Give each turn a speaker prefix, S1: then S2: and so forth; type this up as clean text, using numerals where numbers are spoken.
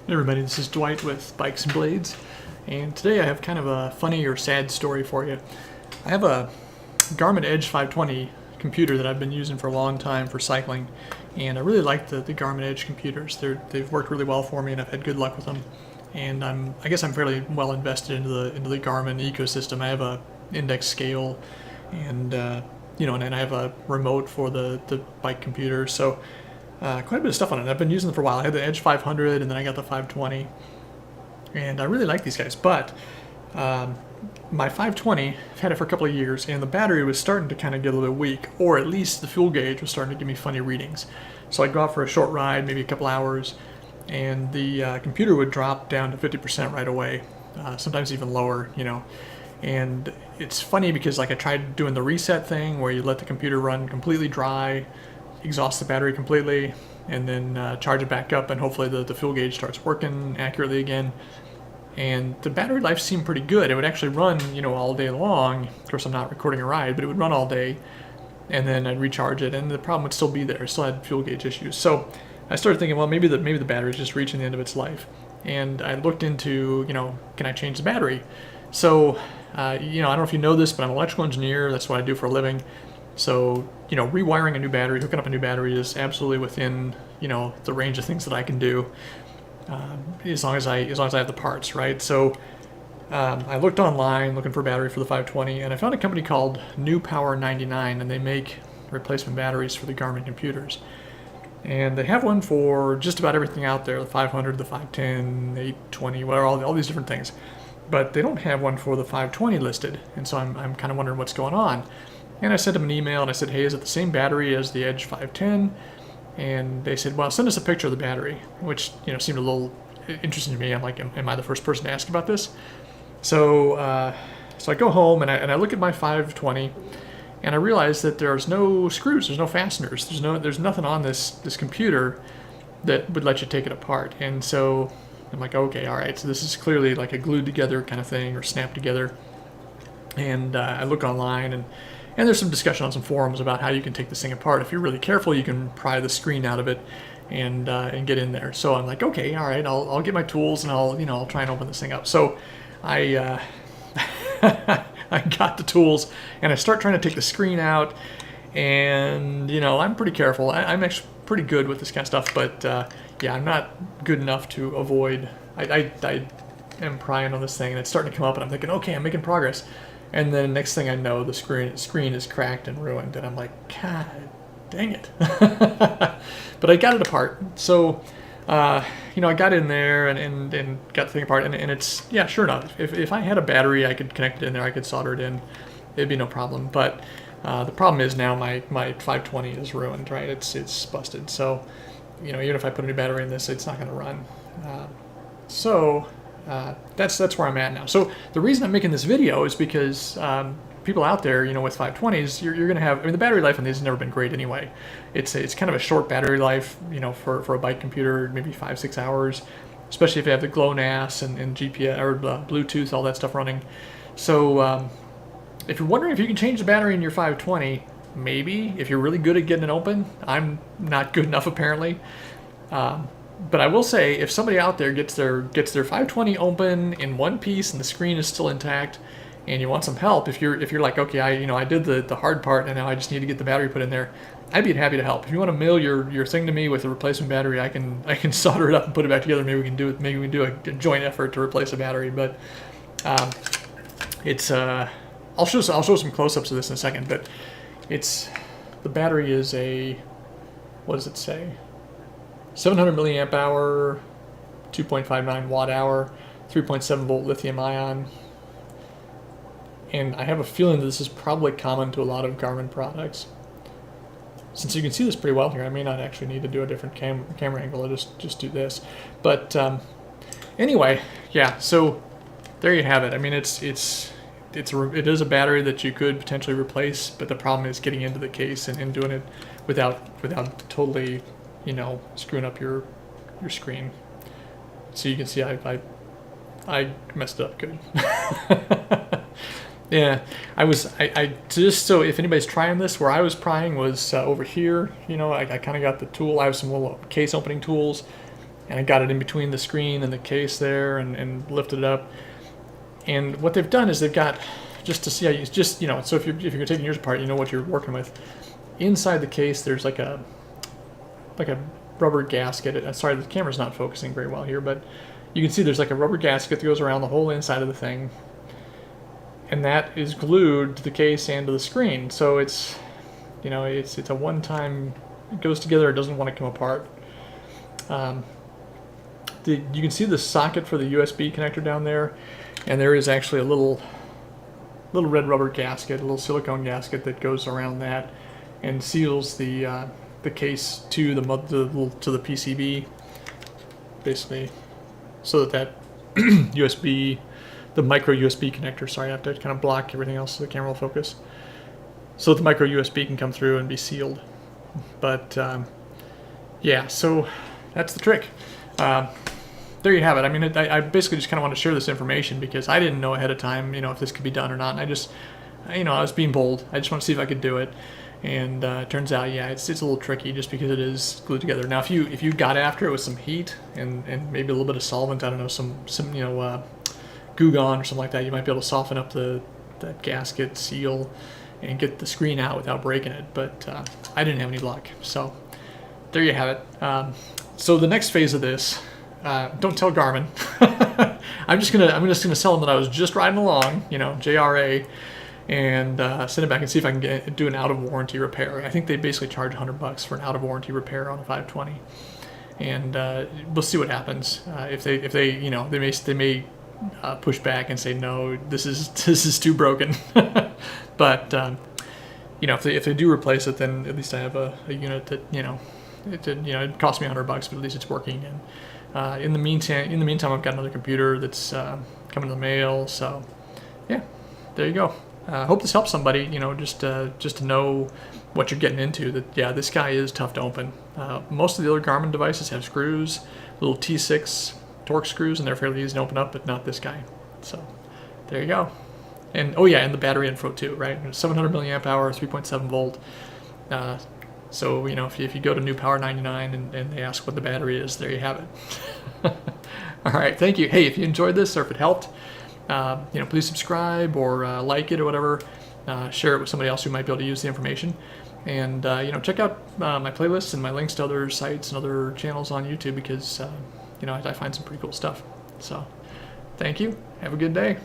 S1: Hey everybody, this is Dwight with Bikes and Blades, and today I have kind of a funny or sad story for you. I have a Garmin Edge 520 computer that I've been using for a long time for cycling, and I really like the Garmin Edge computers. They've worked really well for me, and I've had good luck with them. And I guess I'm fairly well invested into the Garmin ecosystem. I have a index scale, and and I have a remote for the bike computer. So. Quite a bit of stuff on it. I've been using them for a while. I had the Edge 500 and then I got the 520, and I really like these guys. But my 520, I've had it for a couple of years, and the battery was starting to kind of get a little bit weak, or at least the fuel gauge was starting to give me funny readings. So I'd go out for a short ride, maybe a couple hours, and the computer would drop down to 50% right away, sometimes even lower, And it's funny because I tried doing the reset thing where you let the computer run completely dry, exhaust the battery completely, and then charge it back up, and hopefully the fuel gauge starts working accurately again. And the battery life seemed pretty good. It would actually run, all day long. Of course, I'm not recording a ride, but it would run all day, and then I'd recharge it, and the problem would still be there. I still had fuel gauge issues. So I started thinking, well, maybe the battery's just reaching the end of its life. And I looked into, can I change the battery? So, I don't know if you know this, but I'm an electrical engineer. That's what I do for a living. So, rewiring a new battery, hooking up a new battery is absolutely within, the range of things that I can do, as long as I have the parts, right? So, I looked online looking for a battery for the 520, and I found a company called New Power 99, and they make replacement batteries for the Garmin computers. And they have one for just about everything out there: the 500, the 510, 820, whatever, all these different things. But they don't have one for the 520 listed, and so I'm kind of wondering what's going on. And I sent them an email and I said, hey, is it the same battery as the Edge 510? And they said, well, send us a picture of the battery, which, seemed a little interesting to me. I'm like, am I the first person to ask about this? So I go home and I look at my 520, and I realize that there's no screws, there's no fasteners, there's nothing on this computer that would let you take it apart. And so I'm like, okay, all right, so this is clearly like a glued together kind of thing, or snapped together. And I look online, and there's some discussion on some forums about how you can take this thing apart. If you're really careful, you can pry the screen out of it and get in there. So I'm like, okay, all right, I'll get my tools and I'll try and open this thing up. So I I got the tools and I start trying to take the screen out, and I'm pretty careful. I'm actually pretty good with this kind of stuff, but yeah, I'm not good enough to avoid. I am prying on this thing, and it's starting to come up, and I'm thinking, okay, I'm making progress. And then next thing I know, the screen is cracked and ruined, and I'm like, God dang it. But I got it apart. So, I got in there and got the thing apart, and it's, yeah, sure enough, if I had a battery, I could connect it in there, I could solder it in, it'd be no problem. But the problem is now my 520 is ruined, right? It's busted. So, even if I put a new battery in this, it's not going to run. That's where I'm at now. So the reason I'm making this video is because people out there, with 520s, you're going to have. I mean, the battery life on these has never been great anyway. It's kind of a short battery life, for a bike computer, maybe 5-6 hours, especially if you have the GLONASS and GPS or Bluetooth, all that stuff running. So if you're wondering if you can change the battery in your 520, maybe if you're really good at getting it open. I'm not good enough apparently. But I will say, if somebody out there gets their 520 open in one piece and the screen is still intact, and you want some help, if you're like, okay, I did the hard part and now I just need to get the battery put in there, I'd be happy to help. If you want to mail your thing to me with a replacement battery, I can solder it up and put it back together. Maybe we can do a joint effort to replace a battery. But it's I'll show some close-ups of this in a second. But the battery is a, what does it say? 700 milliamp hour, 2.59 watt hour, 3.7 volt lithium ion. And I have a feeling that this is probably common to a lot of Garmin products. Since you can see this pretty well here, I may not actually need to do a different camera angle. I'll just do this. But anyway, yeah. So there you have it. I mean, it is a battery that you could potentially replace, but the problem is getting into the case and doing it without totally, screwing up your screen. So you can see I messed it up good. Yeah, I just, so if anybody's trying this, where I was prying was over here. I kind of got the tool. I have some little case opening tools, and I got it in between the screen and the case there, and lifted it up. And what they've done is they've got, just to see how you, just, you know, so if you're taking yours apart, you know what you're working with. Inside the case, there's like a rubber gasket. Sorry, the camera's not focusing very well here, but you can see there's like a rubber gasket that goes around the whole inside of the thing, and that is glued to the case and to the screen. So it's, you know, it's a one-time, it goes together, it doesn't want to come apart. You can see the socket for the USB connector down there, and there is actually a little red rubber gasket, a little silicone gasket that goes around that and seals the case to the PCB, basically, so that USB, the micro USB connector. Sorry, I have to kind of block everything else so the camera will focus, so that the micro USB can come through and be sealed. But yeah, so that's the trick. There you have it. I mean, I basically just kind of want to share this information because I didn't know ahead of time, you know, if this could be done or not. And I just, you know, I was being bold. I just want to see if I could do it. And it turns out, yeah, it's a little tricky just because it is glued together. Now, if you got after it with some heat and maybe a little bit of solvent, I don't know, some you know, Goo Gone or something like that, you might be able to soften up that gasket seal and get the screen out without breaking it. But I didn't have any luck. So there you have it. So the next phase of this. Don't tell Garmin. I'm just gonna sell them that I was just riding along, you know, JRA, and send it back and see if I can do an out of warranty repair. I think they basically charge $100 for an out of warranty repair on a 520, and we'll see what happens. If they you know, they may push back and say no, this is too broken. But you know, if they do replace it, then at least I have a unit that, you know, it cost me $100, but at least it's working. And in the meantime, I've got another computer that's coming in the mail. So yeah, there you go. Hope this helps somebody. You know, just to know what you're getting into. That, yeah, this guy is tough to open. Most of the other Garmin devices have screws, little T6 Torx screws, and they're fairly easy to open up, but not this guy. So there you go. And oh yeah, and the battery info too, right? 700 milliamp hour, 3.7 volt. So, you know, if you go to New Power 99 and they ask what the battery is, there you have it. All right, thank you. Hey, if you enjoyed this or if it helped, you know, please subscribe or like it or whatever. Share it with somebody else who might be able to use the information. And, you know, check out my playlists and my links to other sites and other channels on YouTube because, you know, I find some pretty cool stuff. So, thank you. Have a good day.